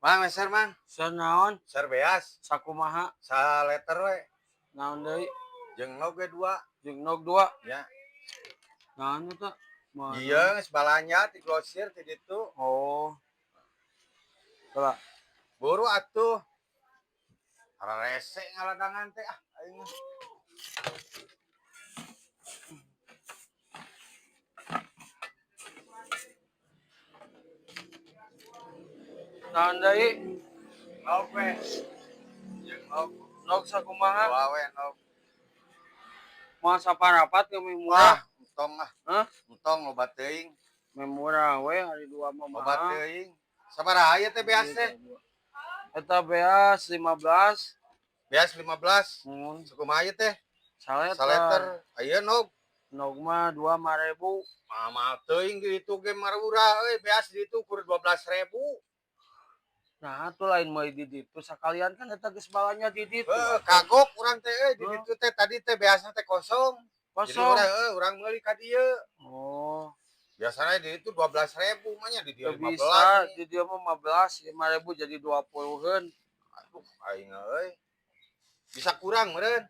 Mang, meser mang. Ser naon? Ser beas. Sakumaha? Sa letter we. Naon deui? Jeung nog ge 2. Jeung nog 2. Ya. Naon eta? Ieu geus balanya ti grosir ti ditu. Oh. Tara. Buru atuh. Rarese ngaladangan teh ah aing mah. Naon deui? Nog we. Jeung nog Nog sakumaha? 2 we nog. Moal saparapat ke Wah, murah? entong ah. Hah? Entong loba teuing. Murah we hari 2 mah Loba mahal. teuing. Sabaraha ieu teh beas teh? Eta beas 15. Beas 15. Sakumaha ieu teh? Saleter. Saleter. Aya nog. Nog mah 25.000. Mama teuing gitu ge marurah euy beas di ditu kur 12.000. Nah, atuh lain mah di ditu sakalian kan eta geus balanya di ditu. Kagok urang teh euy di ditu teh tadi teh beasna teh kosong. Jadi Kosong. urang meuli ka dieu. Oh. Biasanya di itu 12.000 mah nya di dieu 15. Bisa di dieu mah 15, 5.000 jadi 20-eun. Aduh aing euy. Bisa kurang meureun.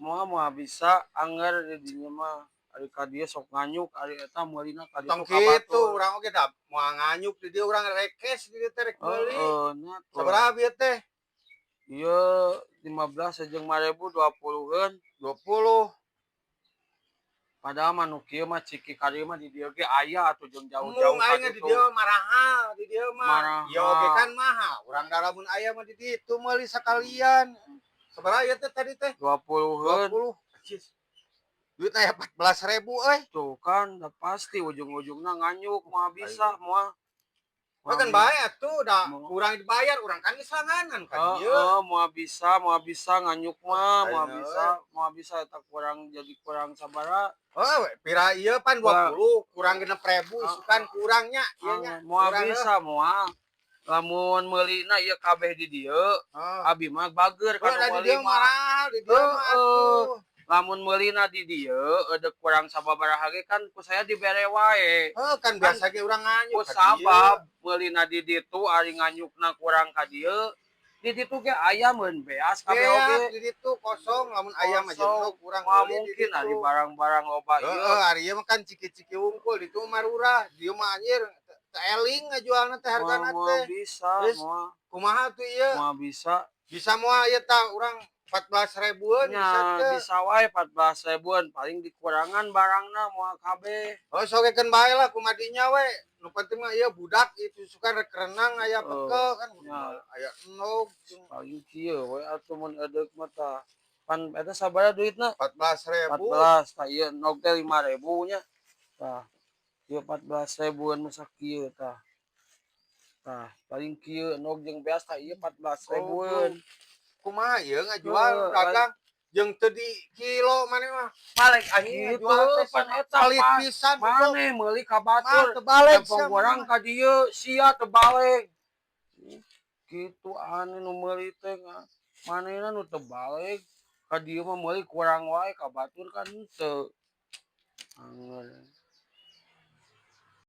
Moal bisa anggar di dinya mah ari ka dieu sok nganyuk ari eta meulina ka dieu Tong kitu urang oge da moal nganyuk di dieu urang rekes di dieu teh rek meuli. Heeh, Sabaraha ieu teh? Ieu 15 jeung 5.000 20-eun. 20. Padahal mah nu kieu mah ciki ka dieu mah di dieu ge aya atuh jeung jauh-jauh Mung ka aing di ditu. dieu marahal di dieu mah. Marahal. Ieu oge kan mahal. Urang da lamun aya mah di ditu meuli sakalian. Sabaraha ieu teh tadi teh? 20-eun. 20. Cis. Duit aya 14.000 euy. Tuh kan, udah pasti ujung-ujungnya nganyuk mah bisa moal. Oh kan bae atuh da kurang dibayar urang kan geus langanan ka dieu. Moal bisa nganyuk mah, moal bisa eta kurang jadi kurang sabaraha. Oh, pira ieu pan 20 kurang 6.000 isukan kurangnya ieu nya. Moal bisa moal. Lamun meulina ieu kabeh di dieu, abi mah bageur ka nu meuli mah. di dieu mah atuh. Lamun meulina di dieu eudeuh kurang sababaraha ge kan ku saya dibere wae. Kan biasa ge urang nganyuk ka dieu. Sabab meulina di ditu ari nganyukna kurang ka dieu. Di ditu ge aya mun beas kabeh oge. Di ditu kosong lamun aya mah jeung kurang meuli di ditu. Mungkin ari barang-barang loba ieu. Ari ieu mah kan ciki-ciki wungkul ditu marurah. Dieu mah anjir eling ngajualna teh hargana teh. Moal bisa, moal. Kumaha tuh ieu? Moal bisa. Bisa moal ieu tah urang 14.000-an bisa wae 14.000-an paling dikurangan barangna moal kabeh. Oh sogekeun bae lah kumadinya we. Nu penting mah ieu budak itu suka rek renang aya peke kan aya enog paling kieu we atuh mun edeuk mah tah. Pan eta sabaraha duitna? 14.000. 14 tah ieu enog teh 5.000 nya. Tah. Ieu 14.000-an masa kieu tah. Tah, paling kieu enog jeung beas tah ieu 14.000-an. Kumaha ieu ngajual dagang jeung teu di kilo maneh mah balik anjing ngajual teh pan eta palit pisan maneh meuli ka batur tebalik orang ka dieu sia tebalik kitu aneh nu meuli teh manehna nu tebalik ka dieu mah meuli kurang wae ka batur kan henteu